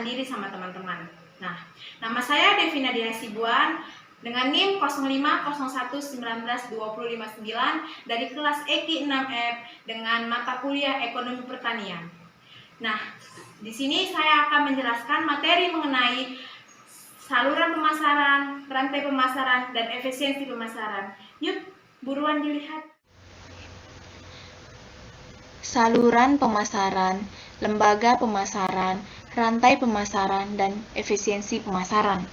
perkenalkan diri sama teman-teman. Nah, nama saya Devina Dia Hasibuan dengan NIM 0501192059 dari kelas EKI 6F dengan mata kuliah Ekonomi Pertanian. Nah, di sini saya akan menjelaskan materi mengenai saluran pemasaran, rantai pemasaran, dan efisiensi pemasaran. Yuk, buruan dilihat. Saluran pemasaran, lembaga pemasaran, rantai pemasaran, dan efisiensi pemasaran.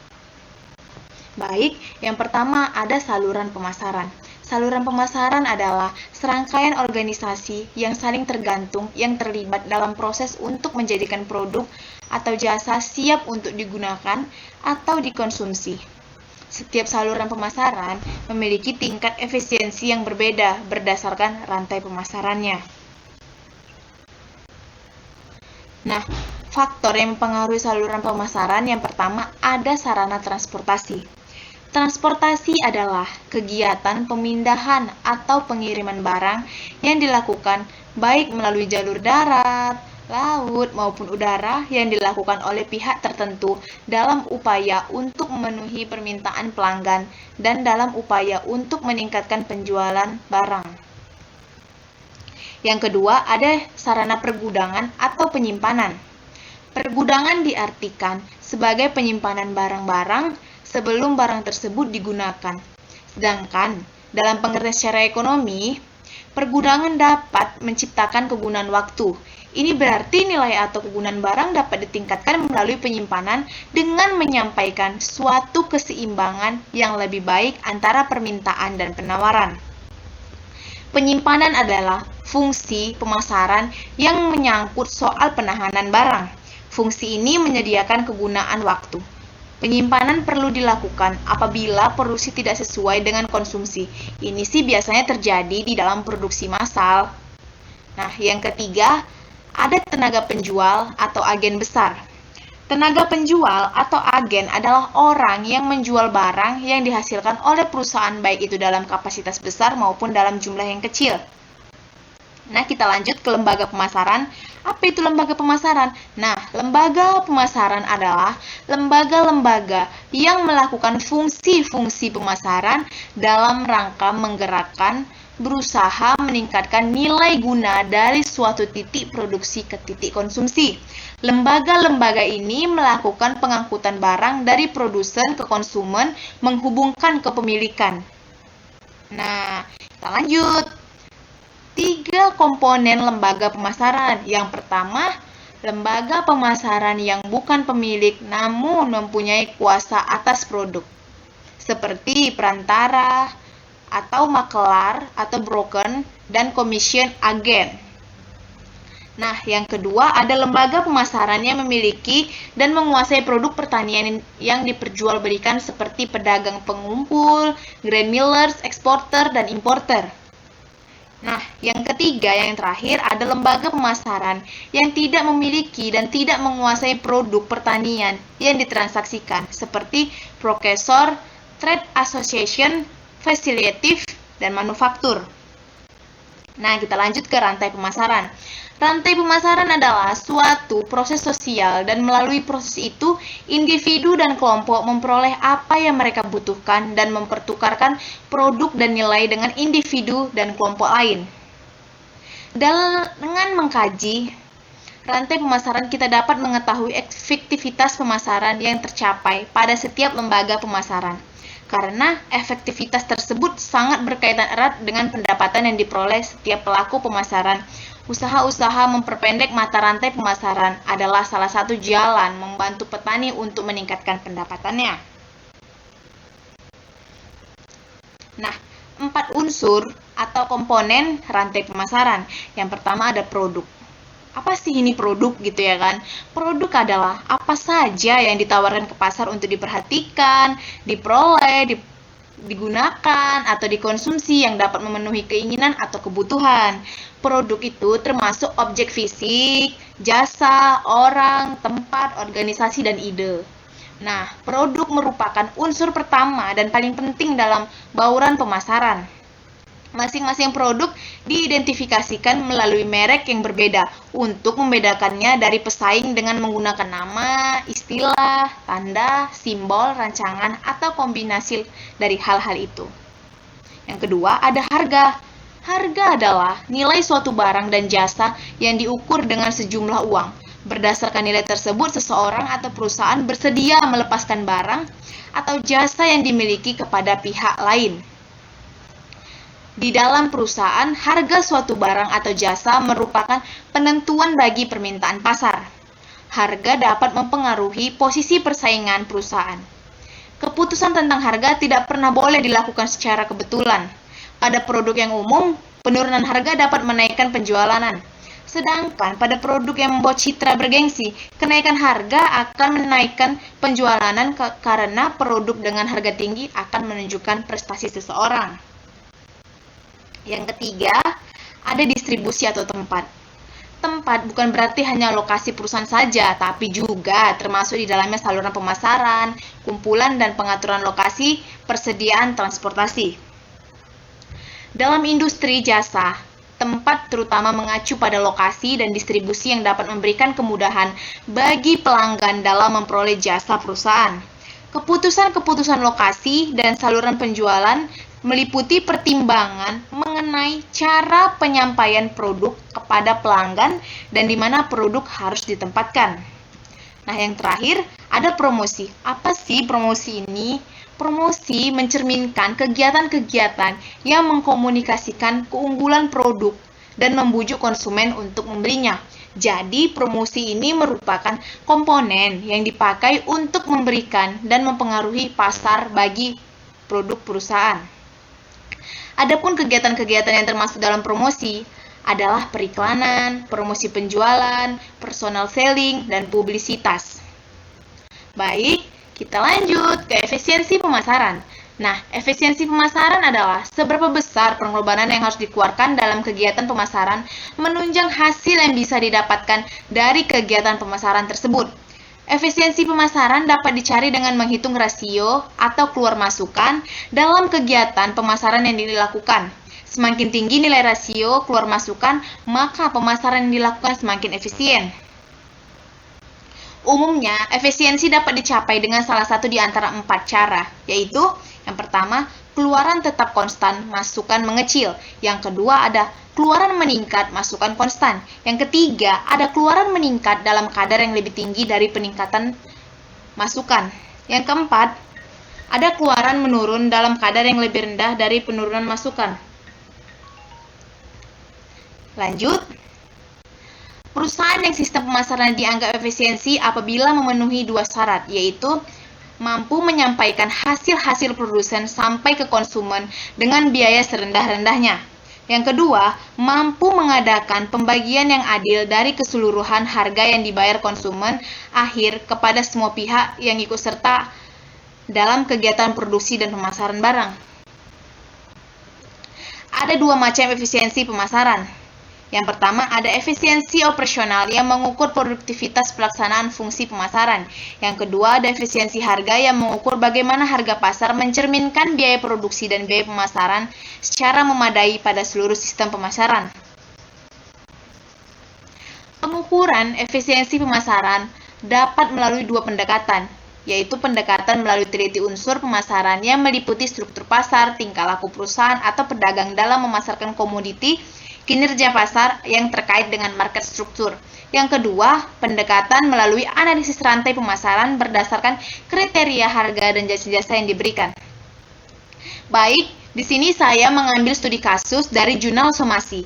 Baik, yang pertama ada saluran pemasaran. Saluran pemasaran adalah serangkaian organisasi yang saling tergantung yang terlibat dalam proses untuk menjadikan produk atau jasa siap untuk digunakan atau dikonsumsi. Setiap saluran pemasaran memiliki tingkat efisiensi yang berbeda berdasarkan rantai pemasarannya. Nah, faktor yang mempengaruhi saluran pemasaran yang pertama ada sarana transportasi. Transportasi adalah kegiatan pemindahan atau pengiriman barang yang dilakukan baik melalui jalur darat, laut, maupun udara yang dilakukan oleh pihak tertentu dalam upaya untuk memenuhi permintaan pelanggan dan dalam upaya untuk meningkatkan penjualan barang. Yang kedua, ada sarana pergudangan atau penyimpanan. Pergudangan diartikan sebagai penyimpanan barang-barang sebelum barang tersebut digunakan. Sedangkan, dalam pengertian secara ekonomi, pergudangan dapat menciptakan kegunaan waktu. Ini berarti nilai atau kegunaan barang dapat ditingkatkan melalui penyimpanan dengan menyampaikan suatu keseimbangan yang lebih baik antara permintaan dan penawaran. Penyimpanan adalah fungsi pemasaran yang menyangkut soal penahanan barang. Fungsi ini menyediakan kegunaan waktu. Penyimpanan perlu dilakukan apabila produksi tidak sesuai dengan konsumsi. Ini sih biasanya terjadi di dalam produksi massal. Nah, yang ketiga, ada tenaga penjual atau agen besar. Tenaga penjual atau agen adalah orang yang menjual barang yang dihasilkan oleh perusahaan baik itu dalam kapasitas besar maupun dalam jumlah yang kecil. Nah, kita lanjut ke lembaga pemasaran. Apa itu lembaga pemasaran? Nah, lembaga pemasaran adalah lembaga-lembaga yang melakukan fungsi-fungsi pemasaran dalam rangka menggerakkan, berusaha meningkatkan nilai guna dari suatu titik produksi ke titik konsumsi. Lembaga-lembaga ini melakukan pengangkutan barang dari produsen ke konsumen, menghubungkan kepemilikan. Nah, kita lanjut. 3 komponen lembaga pemasaran. Yang pertama, lembaga pemasaran yang bukan pemilik namun mempunyai kuasa atas produk, seperti perantara atau makelar atau broker dan commission agen. Nah, yang kedua ada lembaga pemasaran yang memiliki dan menguasai produk pertanian yang diperjualbelikan seperti pedagang pengumpul, grain millers, eksporter, dan importer. Nah, yang ketiga, yang terakhir ada lembaga pemasaran yang tidak memiliki dan tidak menguasai produk pertanian yang ditransaksikan seperti prokesor, trade association, facilitative, dan manufaktur. Nah, kita lanjut ke rantai pemasaran. Rantai pemasaran adalah suatu proses sosial dan melalui proses itu individu dan kelompok memperoleh apa yang mereka butuhkan dan mempertukarkan produk dan nilai dengan individu dan kelompok lain. Dengan mengkaji rantai pemasaran kita dapat mengetahui efektivitas pemasaran yang tercapai pada setiap lembaga pemasaran. Karena efektivitas tersebut sangat berkaitan erat dengan pendapatan yang diperoleh setiap pelaku pemasaran. Usaha-usaha memperpendek mata rantai pemasaran adalah salah satu jalan membantu petani untuk meningkatkan pendapatannya. Nah, 4 unsur atau komponen rantai pemasaran. Yang pertama ada produk. Apa sih ini produk gitu ya kan? Produk adalah apa saja yang ditawarkan ke pasar untuk diperhatikan, diperoleh, digunakan, atau dikonsumsi yang dapat memenuhi keinginan atau kebutuhan. Produk itu termasuk objek fisik, jasa, orang, tempat, organisasi, dan ide. Nah, produk merupakan unsur pertama dan paling penting dalam bauran pemasaran. Masing-masing produk diidentifikasikan melalui merek yang berbeda untuk membedakannya dari pesaing dengan menggunakan nama, istilah, tanda, simbol, rancangan, atau kombinasi dari hal-hal itu. Yang kedua, ada harga. Harga adalah nilai suatu barang dan jasa yang diukur dengan sejumlah uang. Berdasarkan nilai tersebut, seseorang atau perusahaan bersedia melepaskan barang atau jasa yang dimiliki kepada pihak lain. Di dalam perusahaan, harga suatu barang atau jasa merupakan penentuan bagi permintaan pasar. Harga dapat mempengaruhi posisi persaingan perusahaan. Keputusan tentang harga tidak pernah boleh dilakukan secara kebetulan. Pada produk yang umum, penurunan harga dapat menaikkan penjualan. Sedangkan pada produk yang membawa citra bergengsi, kenaikan harga akan menaikkan penjualan karena produk dengan harga tinggi akan menunjukkan prestasi seseorang. Yang ketiga, ada distribusi atau tempat. Tempat bukan berarti hanya lokasi perusahaan saja, tapi juga termasuk di dalamnya saluran pemasaran, kumpulan dan pengaturan lokasi, persediaan transportasi. Dalam industri jasa, tempat terutama mengacu pada lokasi dan distribusi yang dapat memberikan kemudahan bagi pelanggan dalam memperoleh jasa perusahaan. Keputusan-keputusan lokasi dan saluran penjualan meliputi pertimbangan mengenai cara penyampaian produk kepada pelanggan dan di mana produk harus ditempatkan. Nah, yang terakhir ada promosi. Apa sih promosi ini? Promosi mencerminkan kegiatan-kegiatan yang mengkomunikasikan keunggulan produk dan membujuk konsumen untuk membelinya. Jadi, promosi ini merupakan komponen yang dipakai untuk memberikan dan mempengaruhi pasar bagi produk perusahaan. Adapun kegiatan-kegiatan yang termasuk dalam promosi adalah periklanan, promosi penjualan, personal selling, dan publisitas. Baik, kita lanjut ke efisiensi pemasaran. Nah, efisiensi pemasaran adalah seberapa besar pengorbanan yang harus dikeluarkan dalam kegiatan pemasaran menunjang hasil yang bisa didapatkan dari kegiatan pemasaran tersebut. Efisiensi pemasaran dapat dicari dengan menghitung rasio atau keluar masukan dalam kegiatan pemasaran yang dilakukan. Semakin tinggi nilai rasio keluar masukan, maka pemasaran yang dilakukan semakin efisien. Umumnya, efisiensi dapat dicapai dengan salah satu di antara 4 cara, yaitu yang pertama, keluaran tetap konstan, masukan mengecil. Yang kedua ada keluaran meningkat, masukan konstan. Yang ketiga ada keluaran meningkat dalam kadar yang lebih tinggi dari peningkatan masukan. Yang keempat, ada keluaran menurun dalam kadar yang lebih rendah dari penurunan masukan. Lanjut. Perusahaan yang sistem pemasaran dianggap efisiensi apabila memenuhi 2 syarat, yaitu mampu menyampaikan hasil-hasil produsen sampai ke konsumen dengan biaya serendah-rendahnya. Yang kedua, mampu mengadakan pembagian yang adil dari keseluruhan harga yang dibayar konsumen akhir kepada semua pihak yang ikut serta dalam kegiatan produksi dan pemasaran barang. Ada 2 macam efisiensi pemasaran. Yang pertama, ada efisiensi operasional yang mengukur produktivitas pelaksanaan fungsi pemasaran. Yang kedua, ada efisiensi harga yang mengukur bagaimana harga pasar mencerminkan biaya produksi dan biaya pemasaran secara memadai pada seluruh sistem pemasaran. Pengukuran efisiensi pemasaran dapat melalui 2 pendekatan, yaitu pendekatan melalui teliti unsur pemasaran yang meliputi struktur pasar, tingkah laku perusahaan atau pedagang dalam memasarkan komoditi, kinerja pasar yang terkait dengan market struktur. Yang kedua, pendekatan melalui analisis rantai pemasaran berdasarkan kriteria harga dan jasa-jasa yang diberikan. Baik, di sini saya mengambil studi kasus dari Jurnal Somasi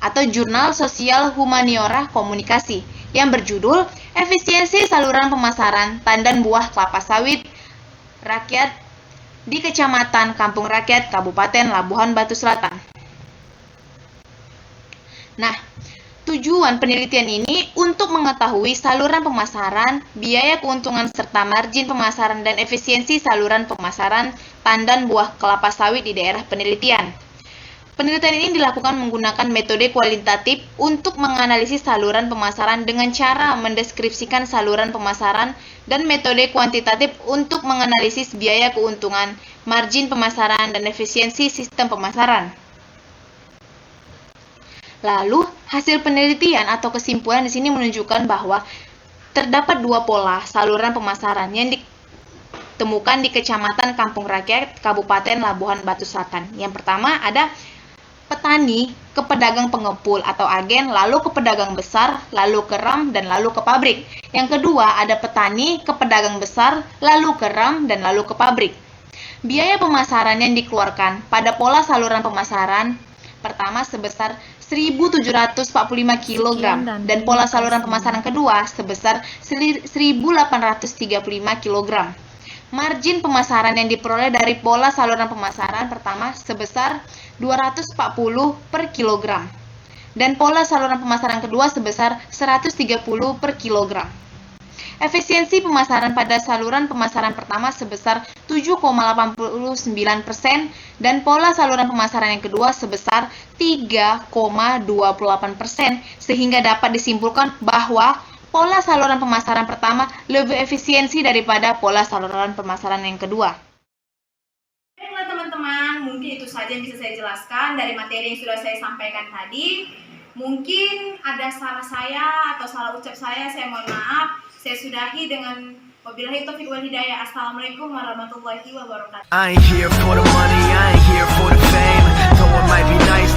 atau Jurnal Sosial Humaniora Komunikasi yang berjudul Efisiensi Saluran Pemasaran Tandan Buah Kelapa Sawit Rakyat di Kecamatan Kampung Rakyat, Kabupaten Labuhan Batu Selatan. Nah, tujuan penelitian ini untuk mengetahui saluran pemasaran, biaya keuntungan serta margin pemasaran dan efisiensi saluran pemasaran tandan buah kelapa sawit di daerah penelitian. Penelitian ini dilakukan menggunakan metode kualitatif untuk menganalisis saluran pemasaran dengan cara mendeskripsikan saluran pemasaran dan metode kuantitatif untuk menganalisis biaya keuntungan, margin pemasaran, dan efisiensi sistem pemasaran. Lalu, hasil penelitian atau kesimpulan di sini menunjukkan bahwa terdapat dua pola saluran pemasaran yang ditemukan di Kecamatan Kampung Rakyat, Kabupaten Labuhan Batu Selatan. Yang pertama ada petani ke pedagang pengepul atau agen, lalu ke pedagang besar, lalu ke ram, dan lalu ke pabrik. Yang kedua ada petani ke pedagang besar, lalu ke ram, dan lalu ke pabrik. Biaya pemasaran yang dikeluarkan pada pola saluran pemasaran pertama sebesar 1.745 kg dan pola saluran pemasaran kedua sebesar 1.835 kg. Margin pemasaran yang diperoleh dari pola saluran pemasaran pertama sebesar 240 per kilogram dan pola saluran pemasaran kedua sebesar 130 per kilogram. Efisiensi pemasaran pada saluran pemasaran pertama sebesar 7,89% dan pola saluran pemasaran yang kedua sebesar 3,28%, sehingga dapat disimpulkan bahwa pola saluran pemasaran pertama lebih efisiensi daripada pola saluran pemasaran yang kedua. Baiklah teman-teman, mungkin itu saja yang bisa saya jelaskan dari materi yang sudah saya sampaikan tadi. Mungkin ada salah saya atau salah ucap saya mohon maaf. Saya sudahi dengan wabillahi taufiq wal hidayah. Assalamualaikum warahmatullahi wabarakatuh. I ain't here for the money, I ain't here for the fame. Though it might be nice.